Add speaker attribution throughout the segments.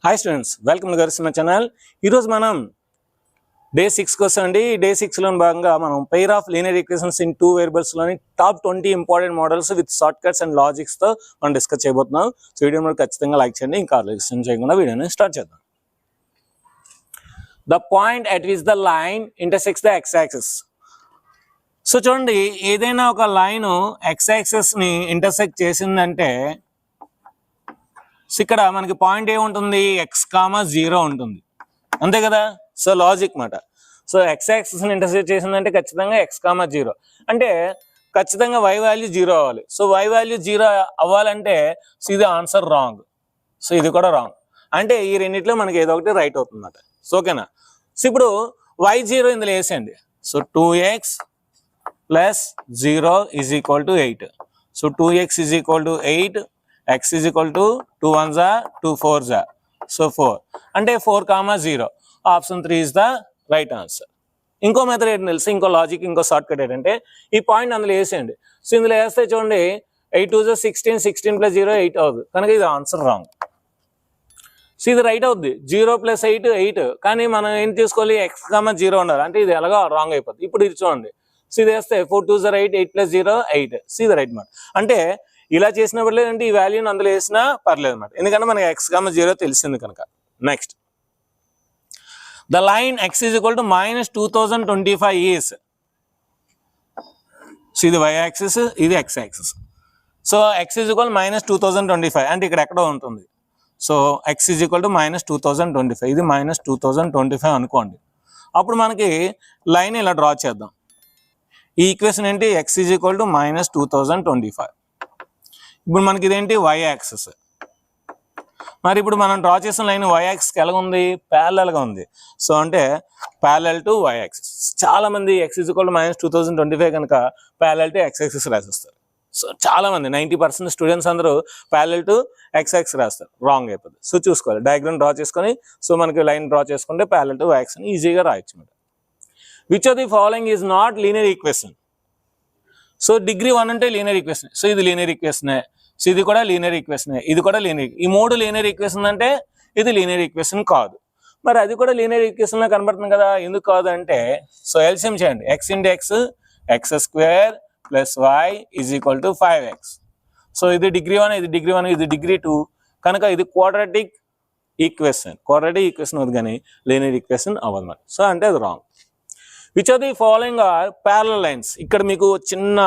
Speaker 1: Hi students, welcome to గరిస్తున్న channel. ఈరోజు మనం డే 6 వస్తామండి. డే 6లో భాగంగా మనం pair of linear equations in 2 వేరియబుల్స్లోని top 20 important models with shortcuts and లాజిక్స్తో మనం డిస్కస్ చేయబోతున్నాం. సో వీడియో మీరు ఖచ్చితంగా లైక్ చేయండి. ఇంకా ఆలోచన చేయకుండా వీడియోని స్టార్ట్ చేద్దాం. The point at which the line intersects the X axis. So చూడండి, ఏదైనా ఒక లైన్ ఎక్స్ యాక్సిస్ని ఇంటర్సెక్ట్ చేసిందంటే ఇక్కడ మనకి పాయింట్ ఏముంటుంది, x,0 ఉంటుంది, అంతే కదా. సో లాజిక్ మాట. సో ఎక్స్ యాక్సిస్ని ఇంటర్సెక్ట్ చేసిందంటే ఖచ్చితంగా x,0 అంటే ఖచ్చితంగా y వాల్యూ 0 అవ్వాలి. సో y వాల్యూ 0 అవ్వాలంటే సో ఇది ఆన్సర్ రాంగ్. సో ఇది కూడా రాంగ్. అంటే ఈ రెండిట్లో మనకి ఏదో ఒకటి రైట్ అవుతుంది అన్నమాట. సో ఓకేనా. సో ఇప్పుడు y0 ఇందులో వేసేయండి. So 2x + 0 = 8. So 2x = 8, x = 2 1s 2 4s, so 4 అంటే 4,0. Option 3 is the right answer. ఇంకో మెథడ్ ఏంటి తెలుసు, ఇంకో లాజిక్, ఇంకో షార్ట్ కట్ ఏంటంటే ఈ పాయింట్ అందులో వేసేయండి. సో ఇందులో వేస్తే చూడండి 8 2s 16, 16 + 0 8 అవుతుంది, కనుక ఇది ఆన్సర్ రాంగ్. సో ఇది రైట్ అవుద్ది, 0 + 8 8, కానీ మనం ఏం తీసుకోవాలి, x,0 ఉండాలి, అంటే ఇది ఎలాగో రాంగ్ అయిపోతుంది. ఇప్పుడు ఇది చూడండి, సో ఇది వేస్తే 4 2s 8, 8 + 0 8, సో ఇది రైట్ మాట. అంటే ఇలా చేసినప్పుడు అంటే ఈ వాల్యూని అందులో వేసినా పర్లేదు అనమాట, ఎందుకంటే మనకి x,0 తెలిసింది కనుక. Next, the line x = -2025 is. So ఇది y యాక్సిస్, ఇది x యాక్సిస్. సో x = -2025 అంటే ఇక్కడ ఎక్కడో ఉంటుంది. సో x = -2025, ఇది -2025 అనుకోండి. అప్పుడు మనకి లైన్ ఇలా డ్రా చేద్దాం. ఈ ఈక్వేషన్ ఏంటి, x = -2025. ఇప్పుడు మనకి ఇదేంటి, y యాక్సిస్. మరి ఇప్పుడు మనం డ్రా చేసిన లైన్ y యాక్సిస్కి ఎలా ఉంది, ప్యారలల్గా ఉంది. సో అంటే ప్యారలల్ టు y యాక్సిస్. చాలా మంది x = -2025 కనుక ప్యారలల్ టు x యాక్సిస్ రాసేస్తారు. సో చాలా మంది 90% స్టూడెంట్స్ అందరూ ప్యారలల్ టు x యాక్సిస్ రాస్తారు, రాంగ్ అయిపోతుంది. సో చూసుకోవాలి, డయాగ్రామ్ డ్రా చేసుకొని సో మనకి లైన్ డ్రా చేసుకుంటే ప్యారలల్ టు y యాక్సిస్ అని ఈజీగా రాయొచ్చు అన్నమాట. Which of the following is not linear equation. So degree 1 అంటే లీనియర్ ఈక్వేషన్. సో ఇది లీనియర్ ఈక్వేషనే, సో ఇది కూడా లీనియర్ ఈక్వేషనే, ఇది కూడా లీనియర్. ఈ 3 లీనియర్ ఈక్వేషన్ అంటే ఇది లీనియర్ ఈక్వేషన్ కాదు. మరి అది కూడా లీనియర్ ఈక్వేషన్లో కనబడుతుంది కదా, ఎందుకు కాదు అంటే సో ఎల్సిఎం చేయండి. x × x x² + y = 5x. So ఇది డిగ్రీ 1, ఇది డిగ్రీ 1, ఇది డిగ్రీ 2, కనుక ఇది క్వాడ్రాటిక్ ఈక్వేషన్. క్వాడ్రాటిక్ ఈక్వేషన్ అవుతుంది కానీ లీనియర్ ఈక్వేషన్ అవ్వదు మరి. సో అంటే అది wrong. Which of the following are parallel lines. ఇక్కడ మీకు చిన్న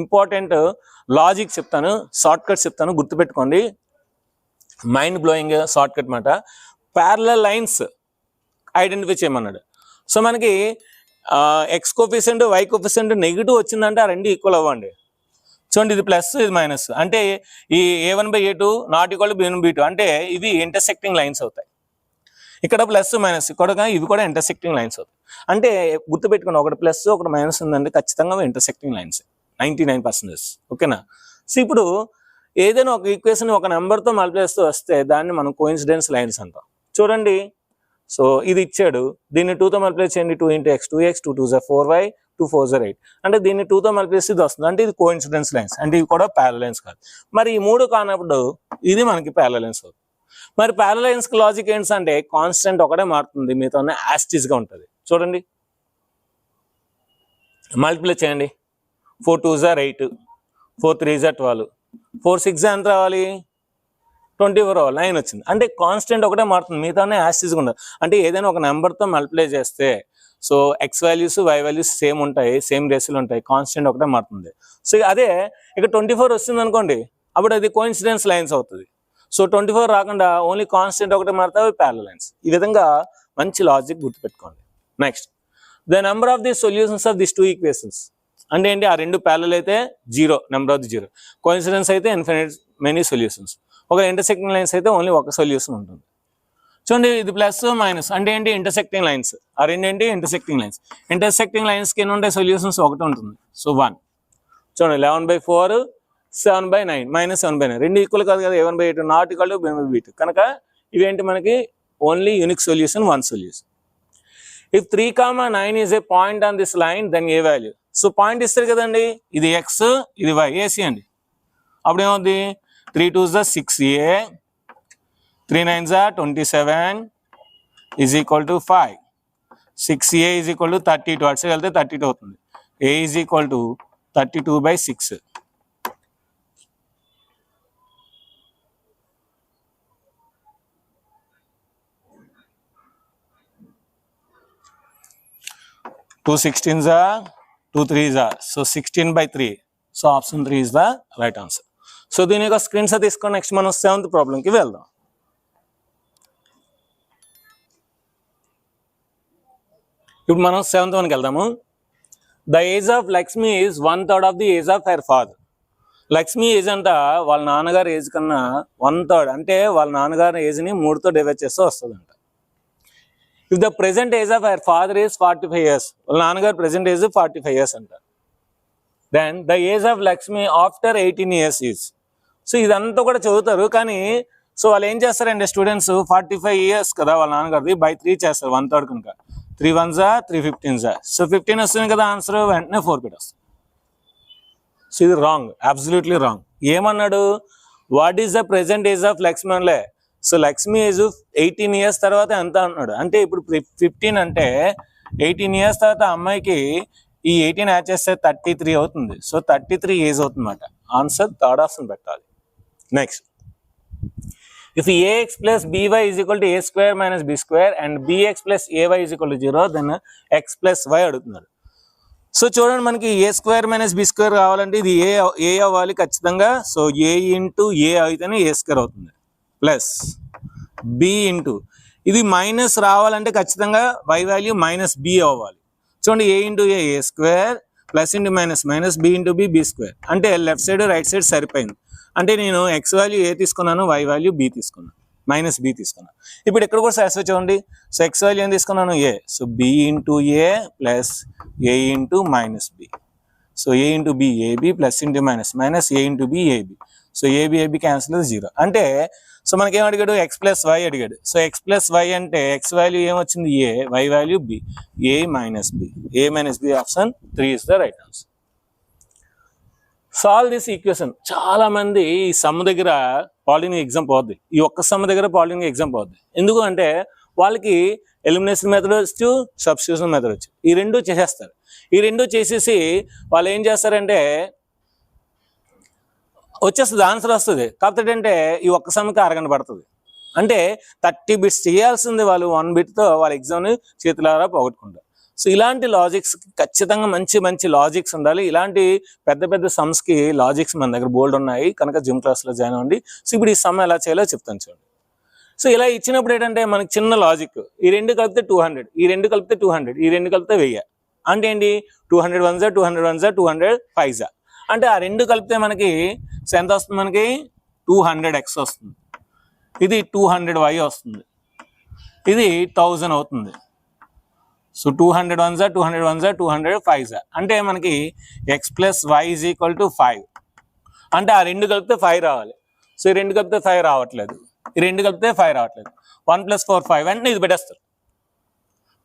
Speaker 1: ఇంపార్టెంట్ లాజిక్ చెప్తాను, షార్ట్ కట్ చెప్తాను, గుర్తుపెట్టుకోండి. మైండ్ బ్లోయింగ్ షార్ట్ కట్ మాట. ప్యారలల్ లైన్స్ ఐడెంటిఫై చేయమన్నాడు. సో మనకి x coefficient y coefficient negative వచ్చిందంటే ఆ రెండు ఈక్వల్ అవ్వండి. చూడండి, ఇది ప్లస్, ఇది మైనస్, అంటే ఈ a1/a2 ≠ b1/b2 అంటే ఇవి ఇంటర్సెక్టింగ్ లైన్స్ అవుతాయి. ఇక్కడ ప్లస్ మైనస్, ఇక్కడ ఇవి కూడా ఇంటర్సెక్టింగ్ లైన్స్ అవుతాయి. అంటే గుర్తుపెట్టుకోండి, ఒకటి ప్లస్ ఒకటి మైనస్ ఉందంటే ఖచ్చితంగా ఇంటర్సెక్టింగ్ లైన్స్ 99%. ఓకేనా. సో ఇప్పుడు ఏదైనా ఒక ఈక్వేషన్ ఒక నెంబర్తో మల్టిప్లై చేస్తూ వస్తే దాన్ని మనం కోఇన్సిడెన్స్ లైన్స్ అంటాం. చూడండి, సో ఇది ఇచ్చాడు, దీన్ని 2తో మల్టిప్లై చేయండి. 2 × x 2x 2 2s 4y 2 4s 8, అంటే దీన్ని 2తో మల్టిప్లై చేస్తే ఇది వస్తుంది, అంటే ఇది కోఇన్సిడెన్స్ లైన్స్, అంటే ఇవి కూడా ప్యారలల్ లైన్స్ కాదు. మరి ఈ 3 కానప్పుడు ఇది మనకి ప్యారలల్ లైన్స్ అవుతుంది. మరి ప్యారలల్ లైన్స్ కి లాజిక్ ఏంటంటే కాన్స్టెంట్ ఒకటే మారుతుంది, మిగతా యాస్టిస్ గా ఉంటుంది. చూడండి, మల్టిప్లై చేయండి. 4 2s 8, 4 3s 12, 4 6 ఎంత రావాలి, 24 రావాలి, 9 వచ్చింది. అంటే కాన్స్టెంట్ ఒకటే మారుతుంది, మిగతా యాస్టిస్ గా ఉండదు. అంటే ఏదైనా ఒక నెంబర్తో మల్టిప్లై చేస్తే so x values y values same ఉంటాయి, సేమ్ రేషియోలు ఉంటాయి, కాన్స్టెంట్ ఒకటే మారుతుంది. సో అదే ఇక్కడ 24 వస్తుంది అనుకోండి, అప్పుడు అది కోఇన్సిడెన్స్ లైన్స్ అవుతుంది. సో 24 రాకుండా ఓన్లీ కాన్స్టెంట్ ఒకటే మారుతాయి, ప్యారలల్ లైన్స్. ఈ విధంగా మంచి లాజిక్ గుర్తుపెట్టుకోండి. Next, the number of the solutions of this 2 equations అంటే ఏంటి, ఆ రెండు ప్యారలల్ అయితే 0, నెంబర్ ఆఫ్ ది 0, కోఇన్సిడెన్స్ అయితే ఇన్ఫినిట్ మెనీ సొల్యూషన్స్, ఒక ఇంటర్సెక్టింగ్ లైన్స్ అయితే ఓన్లీ ఒక సొల్యూషన్ ఉంటుంది. చూడండి, ఇది ప్లస్ మైనస్ అంటే ఏంటి, ఇంటర్సెక్టింగ్ లైన్స్. ఆ రెండు ఏంటి, ఇంటర్సెక్టింగ్ లైన్స్. ఇంటర్సెక్టింగ్ లైన్స్కి ఎన్ని ఉంటాయి, సొల్యూషన్స్ ఒకటి ఉంటుంది. సో 1. చూడండి, 11/4 7/9 -7/9 రెండు ఈక్వల్ కాదు కదా, a1/a2 ≠ b1/b2, కనుక ఇవేంటి మనకి only unique solution, 1 solution. If 3,9 is a point on this line then a value. So point ఇస్తారు కదండి, ఇది x, ఇది y, ఏసీ అండి. అప్పుడు ఏమవుద్ది, 3 2s 6a 3 9s are 27 is equal to 5. 6a is equal to 32. అటు సైడ్ వెళ్తే 32 అవుతుంది. a is equal to 32/6. Two 16s are, 2 3s are. So 16/3. So option 3 is the right answer. So దీని యొక్క screen shot తీసుకొని next మనం 7th ప్రాబ్లంకి వెళ్దాం. ఇప్పుడు మనం 7th వన్కి వెళ్దాము. The age of Lakshmi is 1/3 of the age of her father. Lakshmi age అంట వాళ్ళ నాన్నగారి ఏజ్ కన్నా 1/3, అంటే వాళ్ళ నాన్నగారి ఏజ్ని 3తో డివైడ్ చేస్తే వస్తుందంట. If the present age of her father is 45 years, వాళ్ళ నాన్నగారు ప్రెసెంట్ ఏజ్ 45 years అంట. Then the age of Lakshmi after 18 years is. So ఇదంతా కూడా చదువుతారు, కానీ సో వాళ్ళు ఏం చేస్తారంటే స్టూడెంట్స్ 45 years కదా వాళ్ళ నాన్నగారిది, బై 3 చేస్తారు 1/3 కనుక. 3 1s are 3 15s are. So 15 వస్తుంది కదా ఆన్సర్, వెంటనే 4 పెట్టేస్తాం. సో ఇది రాంగ్, అబ్సల్యూట్లీ రాంగ్. ఏమన్నాడు, what is the present age of Lakshmi అనలే. సో లక్ష్మి ఏజ్ 18 years తర్వాత ఎంత అన్నాడు, అంటే ఇప్పుడు 15 అంటే 18 years తర్వాత అమ్మాయికి ఈ 18 యాడ్ చేస్తే 33 అవుతుంది. సో 33 ఏజ్ అవుతుంది అన్నమాట. ఆన్సర్ థర్డ్ ఆప్షన్ పెట్టాలి. Next, if ax plus by is equal to a square minus b square and bx plus ay is equal to 0, then x plus y అడుగుతున్నారు. So చూడండి, మనకి ఏ square minus B square కావాలంటే ఇది ఏ అవ్వాలి ఖచ్చితంగా. So A into A అయితేనే A square అవుతుంది, plus B into ఇది మైనస్ రావాలంటే ఖచ్చితంగా y వాల్యూ మైనస్ బి అవ్వాలి. చూడండి, A into A square, plus into minus minus, B into B square. అంటే లెఫ్ట్ సైడ్ రైట్ సైడ్ సరిపోయింది. అంటే నేను ఎక్స్ వాల్యూ ఏ తీసుకున్నాను, వై వాల్యూ బి తీసుకున్నాను, మైనస్ బి తీసుకున్నాను. ఇప్పుడు ఇక్కడ కూడా సాటిస్ఫై చూడండి. సో ఎక్స్ వాల్యూ ఏం తీసుకున్నాను, A. So B into A plus A into minus B. So A into B AB plus into minus minus A into B AB. So AB AB cancel 0. అంటే so మనకి ఏం అడిగాడు, X plus Y అడిగాడు. So X plus Y అంటే X value ఏమొచ్చింది, A, Y value B, A minus B. A minus B option 3 is the right answer. Solve this equation. చాలా మంది ఈ సమ్ దగ్గర పాలినియల్ ఎగ్జామ్ పోద్ది, ఈ ఒక్క సమ్ దగ్గర పాలినియల్ ఎగ్జామ్ పోద్ది. ఎందుకు అంటే వాళ్ళకి ఎలిమినేషన్ మెథడ్ వచ్చు, సబ్స్టిట్యూషన్ మెథడ్ వచ్చు. ఈ రెండు చేసేస్తారు. ఈ రెండు చేసేసి వాళ్ళు ఏం చేస్తారంటే వచ్చేస్తుంది, ఆన్సర్ వస్తుంది. కాకపోతే అంటే ఈ ఒక్క సమ్కి అరగంట పడుతుంది. అంటే 30 bits చేయాల్సింది వాళ్ళు 1 bitతో వాళ్ళ ఎగ్జామ్ని చేతులారా పోగొట్టుకుంటారు. సో ఇలాంటి లాజిక్స్ ఖచ్చితంగా మంచి మంచి లాజిక్స్ ఉండాలి. ఇలాంటి పెద్ద పెద్ద సమ్స్కి లాజిక్స్ మన దగ్గర బోల్డ్ ఉన్నాయి కనుక జిమ్ క్లాస్లో జాయిన్ అవ్వండి. సో ఇప్పుడు ఈ సమ్ ఎలా చేయాలో చెప్తాను చూడండి. సో ఇలా ఇచ్చినప్పుడు ఏంటంటే మనకి చిన్న లాజిక్, ఈ రెండు కలిపితే 200, ఈ రెండు కలిపితే 200, ఈ రెండు కలిపితే 1000. అంటే ఏంటి, 200 1s 200 1s 200 5s. అంటే ఆ రెండు కలిపితే మనకి ఎంత వస్తుంది, మనకి 200x వస్తుంది. ఇది 200y వస్తుంది, ఇది 1000 అవుతుంది. So 200 1s 200 1s 200 5s. అంటే మనకి x plus y is equal to 5. అంటే ఆ రెండు కలిపితే 5 రావాలి. సో ఈ రెండు కలిపితే 5 రావట్లేదు, ఈ రెండు కలిపితే 5 రావట్లేదు. 1 + 4 5 అంటే ఇది పెట్టేస్తారు.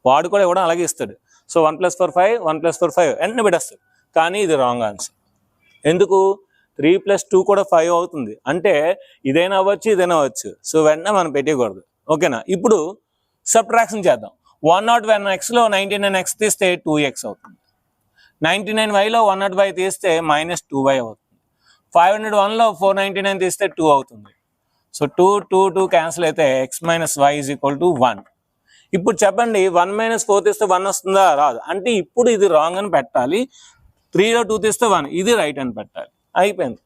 Speaker 1: వాడు కూడా ఇవ్వడం అలాగే ఇస్తాడు. సో 1 + 4 5, 1 + 4 5 వెంటనే పెట్టేస్తాడు. కానీ ఇది రాంగ్ ఆన్సర్. ఎందుకు, 3 + 2 కూడా 5 అవుతుంది. అంటే ఇదైనా అవ్వచ్చు, ఇదైనా అవ్వచ్చు. సో వెంటనే మనం పెట్టకూడదు. ఓకేనా. ఇప్పుడు సబ్ట్రాక్షన్ చేద్దాం. 101xలో 99x తీస్తే 2x అవుతుంది. 99yలో 100y తీస్తే -2y అవుతుంది. 501లో 499 తీస్తే 2 అవుతుంది. సో 2 2 2 క్యాన్సిల్ అయితే x - y = 1. ఇప్పుడు చెప్పండి, 1 - 4 తీస్తే 1 వస్తుందా, రాదు. అంటే ఇప్పుడు ఇది రాంగ్ అని పెట్టాలి. 3లో 2 తీస్తే 1, ఇది రైట్ అని పెట్టాలి. అయిపోయింది.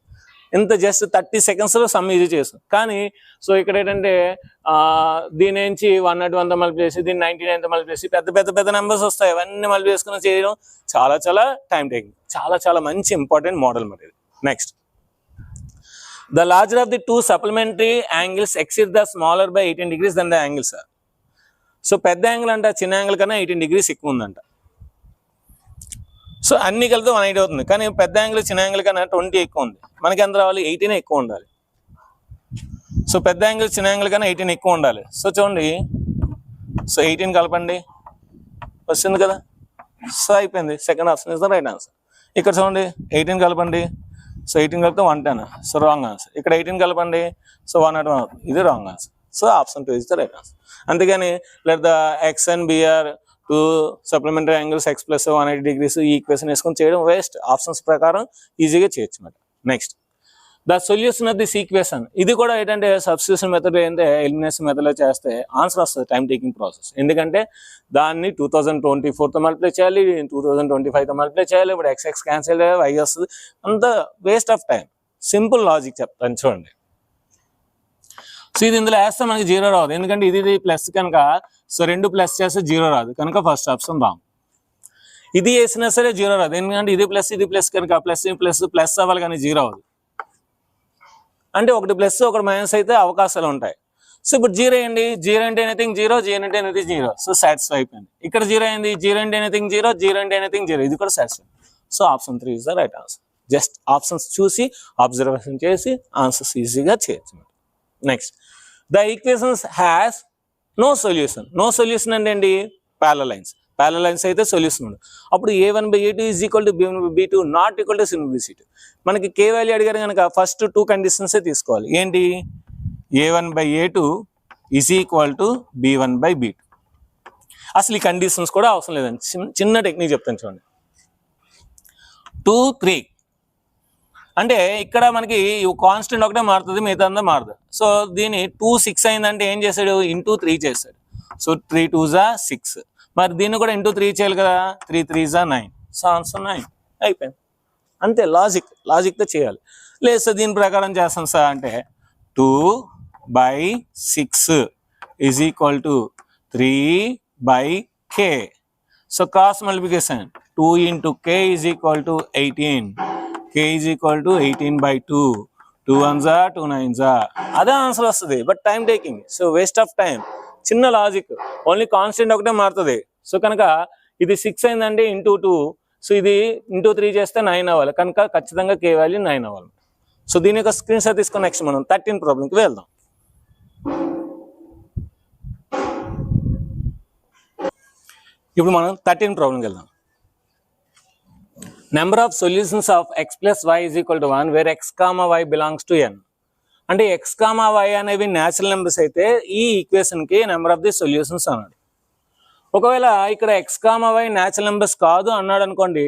Speaker 1: ఇంత జస్ట్ 30 secondsలో సమ్ ఈజీ చేస్తాం. కానీ సో ఇక్కడ ఏంటంటే దీని నుంచి 101తో మళ్ళీ చేసి, దీన్ని 99తో మళ్ళీ చేసి పెద్ద పెద్ద పెద్ద నెంబర్స్ వస్తాయి. అవన్నీ మళ్ళీ చేసుకుని చేయడం చాలా చాలా టైం టేకింగ్. చాలా చాలా మంచి ఇంపార్టెంట్ మోడల్ మరి. Next, the larger of the 2 supplementary angles exceed the smaller by 18 degrees than the angles are. So పెద్ద యాంగిల్ అంటే చిన్న యాంగిల్ కన్నా 18 degrees ఎక్కువ ఉందంట. సో అన్ని కలిపితే 180 అవుతుంది. కానీ పెద్ద యాంగిల్ చిన్న యాంగిల్ కన్నా 20 ఎక్కువ ఉంది. మనకి ఎంత రావాలి, 18 ఎక్కువ ఉండాలి. సో పెద్ద యాంగిల్ చిన్న యాంగిల్ కన్నా 18 ఎక్కువ ఉండాలి. సో చూడండి, సో 18 కలపండి, వస్తుంది కదా. సో అయిపోయింది. Second option is the right answer. ఇక్కడ చూడండి, 18 కలపండి. సో 18 కలిపితే 110. So wrong answer. ఇక్కడ 18 కలపండి. సో 101 అవుతుంది. ఇది wrong answer. So option 2 is the right answer. అంతేగాని లెట్ ద ఎక్స్ అండ్ బిఆర్ 2 supplementary angles x plus 180 degrees ఈ ఈక్వేషన్ వేసుకొని చేయడం వేస్ట్. ఆప్షన్స్ ప్రకారం ఈజీగా చేయొచ్చు అన్నమాట. Next the solution of this equation. ఇది కూడా ఏంటంటే సబ్స్టిట్యూషన్ మెథడ్ అంటే ఎలిమినేషన్ మెథడ్లో చేస్తే ఆన్సర్ వస్తుంది, టైం టేకింగ్ ప్రాసెస్. ఎందుకంటే దాన్ని 2024తో మల్టిప్లై చేయాలి, 2025తో మల్టిప్లై చేయాలి, ఇప్పుడు ఎక్స్ క్యాన్సిల్ అయ్యి y వస్తుంది, అంత waste of time. Simple logic చెప్తాను చూడండి. సో ఇది ఇందులో వేస్తే మనకి 0 రాదు, ఎందుకంటే ఇది ప్లస్ కనుక. సో 2 ప్లస్ చేస్తే 0 రాదు కనుక ఫస్ట్ ఆప్షన్ రాంగ్. ఇది వేసినా సరే 0 రాదు, ఎందుకంటే ఇది ప్లస్ కనుక ప్లస్ అవ్వాలి కానీ 0 అవ్వదు. అంటే ఒకటి ప్లస్ ఒకటి మైనస్ అయితే అవకాశాలు ఉంటాయి. సో ఇప్పుడు 0 అయ్యండి, 0 అంటే ఎనీథింగ్ 0, 0 అంటే ఎనీథింగ్ 0. సో సాటిస్ఫై అయిపోయింది. ఇక్కడ 0 అయింది, 0 అంటే ఎనీథింగ్ 0, 0 అంటే ఎనీథింగ్ 0. ఇది కూడా satisfy. So option 3 is the right answer. Just options చూసి అబ్జర్వేషన్ చేసి ఆన్సర్స్ ఈజీగా చేయొచ్చు. Next the equations has no solution. No solution అంటే ఏంటి? Parallel lines. ప్యారలల్ లైన్స్ అయితే సొల్యూషన్ ఉండదు. అప్పుడు a1/a2 is equal to b1/b2 not equal to c1/c2. మనకి k వాల్యూ అడిగారు కనుక ఫస్ట్ 2 కండిషన్సే తీసుకోవాలి. ఏంటి? a1/a2 is equal to b1/b2. అసలు ఈ కండిషన్స్ కూడా అవసరం లేదండి, చిన్న టెక్నిక్ చెప్తాను చూడండి. 2, 3 అంటే ఇక్కడ మనకి కాన్స్టెంట్ ఒకటే మారుతుంది, మిగతా అంతా మారదు. సో దీని 2, 6 అయిందంటే ఏం చేశాడు? ఇంటూ 3 చేశాడు. So 3 2s 6. మరి దీన్ని కూడా ఇంటూ 3 చేయాలి కదా, 3 3s 9. సో ఆన్సర్ 9 అయిపోయింది. అంతే, లాజిక్తో చేయాలి. లేదు సార్ దీని ప్రకారం చేస్తాం సార్ అంటే 2/6 is equal to 3/k. So cross multiplication 2 into k is equal to 18. k is equal to 18/2. 2 1s 2 9s. అదే ఆన్సర్ వస్తుంది, but time taking. So waste of time. చిన్న లాజిక్, ఓన్లీ కాన్స్టెంట్ ఒకటే మారుతుంది. So కనుక ఇది 6 అయిందంటే into 2. So ఇది into 3 చేస్తే 9 అవ్వాలి కనుక ఖచ్చితంగా k వాల్యూ 9 అవ్వాలి. సో దీని యొక్క స్క్రీన్ షాట్ తీసుకొని నెక్స్ట్ మనం 13 ప్రాబ్లంకి వెళ్దాం. ఇప్పుడు మనం 13 ప్రాబ్లంకి వెళ్దాం. Number of solutions of x plus y is equal to 1 where x, y belongs to n. అంటే x, y అనేవి న్యాచురల్ నెంబర్స్ అయితే ఈ ఈక్వేషన్కి నెంబర్ ఆఫ్ ది సొల్యూషన్స్ అన్నాడు. ఒకవేళ ఇక్కడ x, y న్యాచురల్ నెంబర్స్ కాదు అన్నాడు అనుకోండి,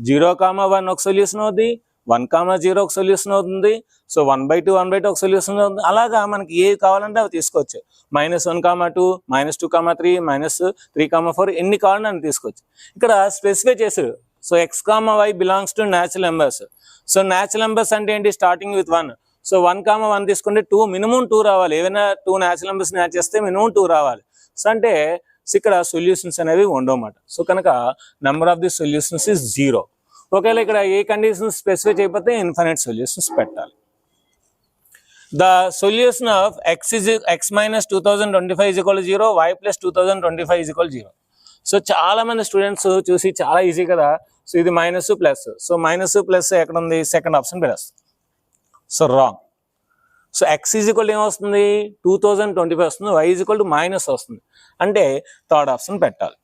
Speaker 1: 0, 1 ఒక సొల్యూషన్ అవుతుంది, 1, 0 ఒక సొల్యూషన్ అవుతుంది. సో 1/2 ఒక సొల్యూషన్ అవుతుంది. అలాగా మనకి ఏ కావాలంటే అవి తీసుకోవచ్చు. -1, -2, -2, -3, -3, 4 ఎన్ని కావాలంటే అన్ని తీసుకోవచ్చు. ఇక్కడ స్పెసిఫై చేశారు. So x, y belongs to natural numbers. So natural numbers అంటే ఏంటి? Starting with 1. సో 1, 1 తీసుకుంటే 2 మినిమం 2 రావాలి. ఏమైనా 2 న్యాచురల్ నెంబర్స్ మ్యాచ్ చేస్తే మినిమం 2 రావాలి. సో అంటే ఇక్కడ సొల్యూషన్స్ అనేవి ఉండవన్నమాట. సో కనుక number of the solutions is 0. ఒకవేళ ఇక్కడ ఏ కండిషన్స్ స్పెసిఫై చేయకపోతే ఇన్ఫినిట్ సొల్యూషన్స్ పెట్టాలి. The solution of x minus 2025 is equal to 0, y plus 2025 is equal to 0. So చాలా మంది స్టూడెంట్స్ చూసి చాలా ఈజీ కదా, సో ఇది minus plus. So minus plus ఎక్కడ ఉంది? Second option plus. So wrong. So x is equal ఏమొస్తుంది? 2025 వస్తుంది, y is equal to minus వస్తుంది. అంటే థర్డ్ ఆప్షన్ పెట్టాలి.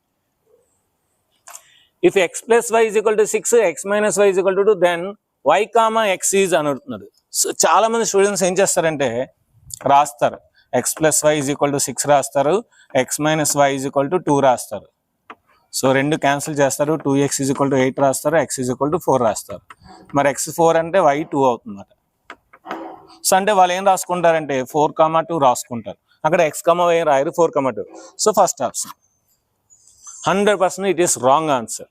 Speaker 1: If x plus y is equal to 6, x minus y is equal to 2, then y, x is అని అడుగుతున్నాడు. So చాలా మంది students ఏం చేస్తారంటే రాస్తారు, x plus y is equal to 6 రాస్తారు, x minus y is equal to 2 రాస్తారు. So 2 cancel చేస్తారు, 2x ఈజ్ ఈక్వల్ టు 8 రాస్తారు, x ఈజ్ ఈక్వల్ టు 4 రాస్తారు. మరి x 4 అంటే y 2 అవుతుందన్నమాట. సో అంటే వాళ్ళు ఏం రాసుకుంటారంటే 4, 2 రాసుకుంటారు. అక్కడ x, y రాయరు, 4, 2. So first option 100% it is wrong answer.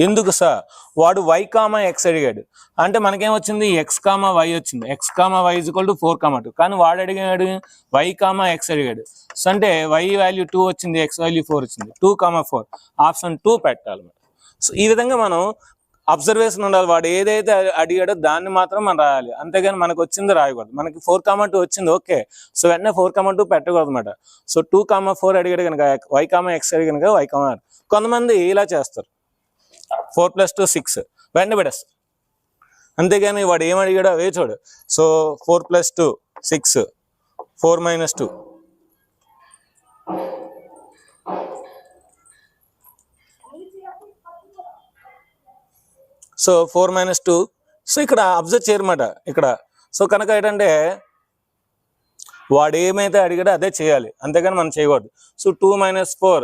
Speaker 1: ఎందుకు సార్? వాడు y, x అడిగాడు అంటే మనకేమొచ్చింది? x, y వచ్చింది. x, y is equal to 4, 2. కానీ వాడు అడిగాడు y, x అడిగాడు. సో అంటే y వాల్యూ 2 వచ్చింది, x వాల్యూ 4 వచ్చింది. 2, 4 ఆప్షన్ 2 పెట్టాలి. సో ఈ విధంగా మనం అబ్జర్వేషన్ ఉండాలి. వాడు ఏదైతే అడిగాడో దాన్ని మాత్రం మనం రాయాలి, అంతేగాని మనకు వచ్చింది రాయకూడదు. మనకి 4, 2 వచ్చింది, ఓకే. సో వెంటనే 4, 2 పెట్టకూడదు అనమాట. సో 2, 4 అడిగాడు కనుక y, x అడిగాడు కనుక y, r. కొంతమంది ఇలా చేస్తారు, 4 + 2 6 వెంటనే పెడేస్తారు, అంతేగాని వాడు ఏం అడిగాడో అవే చూడు. సో 4 + 2 6, 4 - 2. సో 4 - 2. సో ఇక్కడ అబ్జర్వ్ చేయరమాట ఇక్కడ. సో కనుక ఏంటంటే వాడు ఏమైతే అడిగాడో అదే చేయాలి, అంతేగాని మనం చేయకూడదు. సో 2 - 4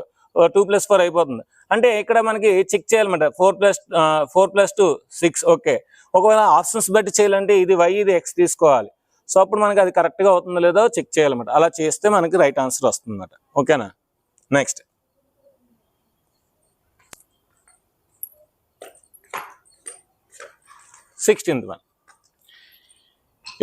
Speaker 1: 2 + 4 అయిపోతుంది. అంటే ఇక్కడ మనకి చెక్ చేయాలన్నమాట. 4 + 2 6. ఓకే, ఒకవేళ ఆప్షన్స్ బట్టి చేయాలంటే ఇది y ఇది x తీసుకోవాలి. సో అప్పుడు మనకి అది కరెక్ట్గా అవుతుందో లేదో చెక్ చేయాలన్నమాట. అలా చేస్తే మనకి రైట్ ఆన్సర్ వస్తుంది అన్నమాట. ఓకేనా? Next 16th one.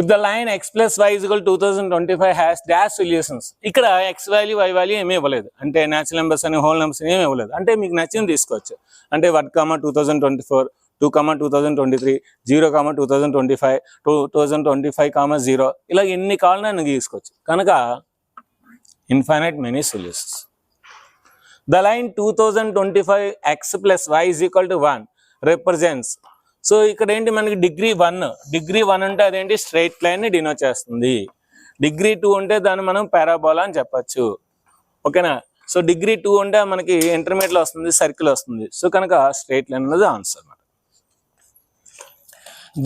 Speaker 1: If the line x plus y is equal to 2025 has dash solutions, ఇక్కడ x వాల్యూ y వాల్యూ ఏమీ ఇవ్వలేదు, అంటే న్యాచురల్ నెంబర్స్ అని హోల్ నెంబర్స్ ఏమీ ఇవ్వలేదు. అంటే మీకు నచ్చింది తీసుకోవచ్చు. అంటే 1, 2024, 2, 2023, 0, 2025, 2025, 0 ఇలా ఎన్ని కావాలన్నా నువ్వు తీసుకోవచ్చు. కనుక infinite many solutions. The line 2025 x plus y is equal to 1 represents. So ఇక్కడ ఏంటి మనకి డిగ్రీ 1 అంటే అదేంటి స్ట్రైట్ లైన్ ని డినోట్ చేస్తుంది. డిగ్రీ 2 అంటే దాన్ని మనం పారాబోలా అని చెప్పచ్చు. ఓకేనా? సో డిగ్రీ 2 అంటే మనకి ఇంటర్మీడియట్ లో వస్తుంది, సర్కిల్ వస్తుంది. సో కనుక స్ట్రైట్ లైన్ అనేది ఆన్సర్ అన్నమాట.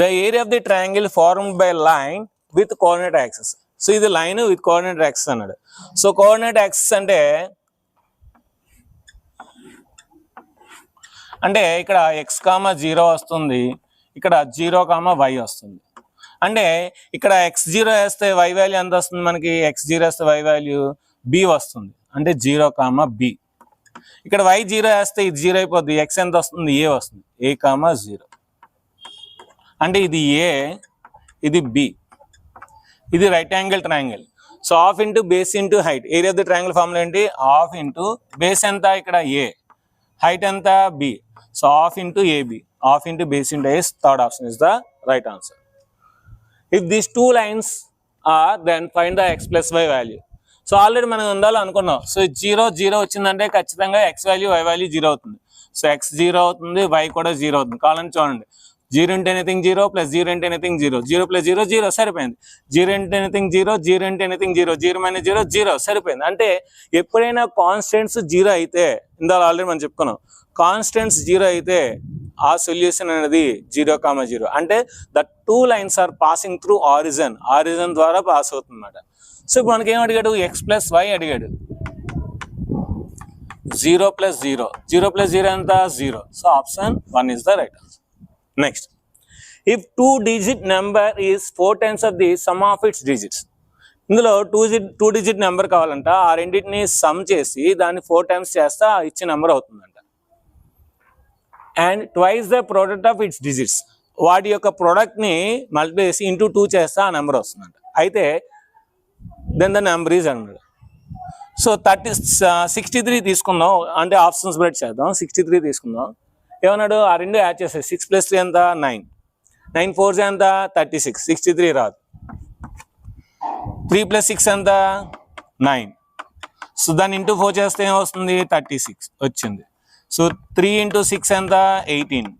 Speaker 1: The area of the triangle formed by line with coordinate access. So ఇది లైన్ విత్ కోఆర్డినేట్ యాక్సెస్ అన్నాడు. సో కోఆర్డినేట్ యాక్సెస్ అంటే ఇక్కడ x, 0 వస్తుంది, ఇక్కడ 0, y వస్తుంది. అంటే ఇక్కడ x0 వేస్తే y వాల్యూ ఎంత వస్తుంది మనకి? x0 వేస్తే y వాల్యూ b వస్తుంది, అంటే 0, b. ఇక్కడ y0 వేస్తే ఇది 0 అయిపోద్ది, x ఎంత వస్తుంది? a వస్తుంది, a, 0. అంటే ఇది a, ఇది b. ఇది right angle triangle. So half into base into height. Area of the triangle formula ఏంటి? హాఫ్ ఇంటూ బేస్ ఎంత? ఇక్కడ a, height ఎంత? b. So half into AB, half into base into A, third option is the right answer. If these two lines are, then find the x plus y value. So already మనం ఉండాలి అనుకున్నాం. So 0, 0 వచ్చిందంటే ఖచ్చితంగా x value y value 0 అవుతుంది. So x 0 అవుతుంది, y కూడా 0 అవుతుంది. కావాలని చూడండి, 0 into anything 0 plus 0 into anything 0, 0 plus 0 0 సరిపోయింది. 0 into anything 0, 0 into anything 0, 0 minus 0 0 సరిపోయింది. అంటే ఎప్పుడైనా కాన్స్టెంట్స్ 0 అయితే, ఇందాక ఆల్రెడీ మనం చెప్పుకున్నాం, కాన్స్టెంట్స్ 0 అయితే ఆ సొల్యూషన్ అనేది 0, 0. అంటే the two lines are passing through origin ద్వారా పాస్ అవుతుంది అన్నమాట. సో ఇప్పుడు మనకి ఏం అడిగాడు? x plus y అడిగాడు. 0 plus 0, 0 plus 0 ఎంత? 0. So option 1 is the right answer. Next, if 2-digit number is 4 times of the sum of its digits. ఇందులో 2-digit నెంబర్ కావాలంట, ఆ రెండింటిని సమ్ చేసి దాన్ని 4 times చేస్తే ఇచ్చే నెంబర్ అవుతుందంట. And twice the product of it's digits, వాటి యొక్క ప్రోడక్ట్ ని మల్టిప్లై చేసి ఇంటూ 2 చేస్తే ఆ నెంబర్ వస్తుందంట. అయితే దెన్ ద నెంబర్ ఈజ్ అన్నాడు. సో 63 తీసుకుందాం, అంటే ఆప్షన్స్ బట్టి చేద్దాం. 63 తీసుకుందాం. ఏమన్నాడు? ఆ రెండు యాడ్ చేస్తాయి. 6 + 3 ఎంత? 9. 9 4 ఎంత? 36. 63 రాదు. 3 + 6 ఎంత? 9. సో దాన్ని ఇంటూ 4 చేస్తే ఏమొస్తుంది? 36 వచ్చింది. సో 3 × 6 ఎంత? 18.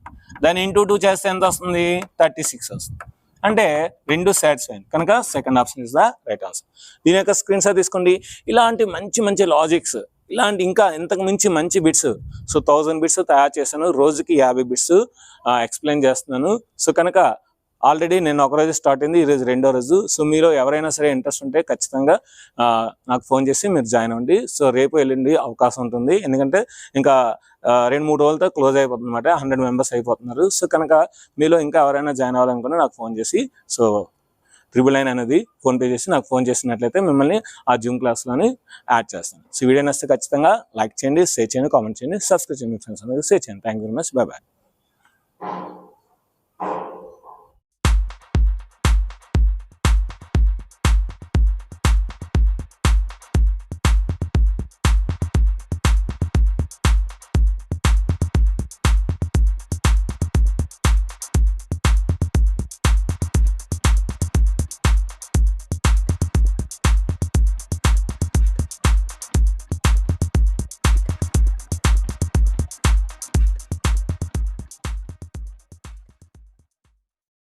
Speaker 1: దాన్ని ఇంటూ 2 చేస్తే ఎంత వస్తుంది? 36 వస్తుంది. అంటే రెండు సాటిస్ఫై. కనుక second option is the right answer. దీని యొక్క స్క్రీన్ షాట్ తీసుకోండి. ఇలాంటి మంచి లాజిక్స్, ఇలాంటి ఇంకా ఇంతకు మించి మంచి బిట్స్, సో 1000 బిట్స్ తయారు చేశాను. రోజుకి 50 బిట్స్ ఎక్స్ప్లెయిన్ చేస్తున్నాను. సో కనుక ఆల్రెడీ నేను ఒకరోజు స్టార్ట్ అయింది, ఈరోజు 2వ రోజు. సో మీరు ఎవరైనా సరే ఇంట్రెస్ట్ ఉంటే ఖచ్చితంగా నాకు ఫోన్ చేసి మీరు జాయిన్ అవ్వండి. సో రేపు ఎల్లుండి అవకాశం ఉంటుంది, ఎందుకంటే ఇంకా 2-3 రోజులతో క్లోజ్ అయిపోతుంది అనమాట. 100 మెంబర్స్ అయిపోతున్నారు. సో కనుక మీలో ఇంకా ఎవరైనా జాయిన్ అవ్వాలనుకున్నా నాకు ఫోన్ చేసి, సో 999 అనేది ఫోన్పే చేసి నాకు ఫోన్ చేసినట్లయితే మిమ్మల్ని ఆ జూమ్ క్లాస్లోని యాడ్ చేస్తాను. సో వీడియో నచ్చితే ఖచ్చితంగా లైక్ చేయండి, షేర్ చేయండి, కామెంట్ చేయండి, సబ్స్క్రైబ్ చేయండి, మీ ఫ్రెండ్స్ అందరికీ షేర్ చేయండి. Thank you very much. Bye bye.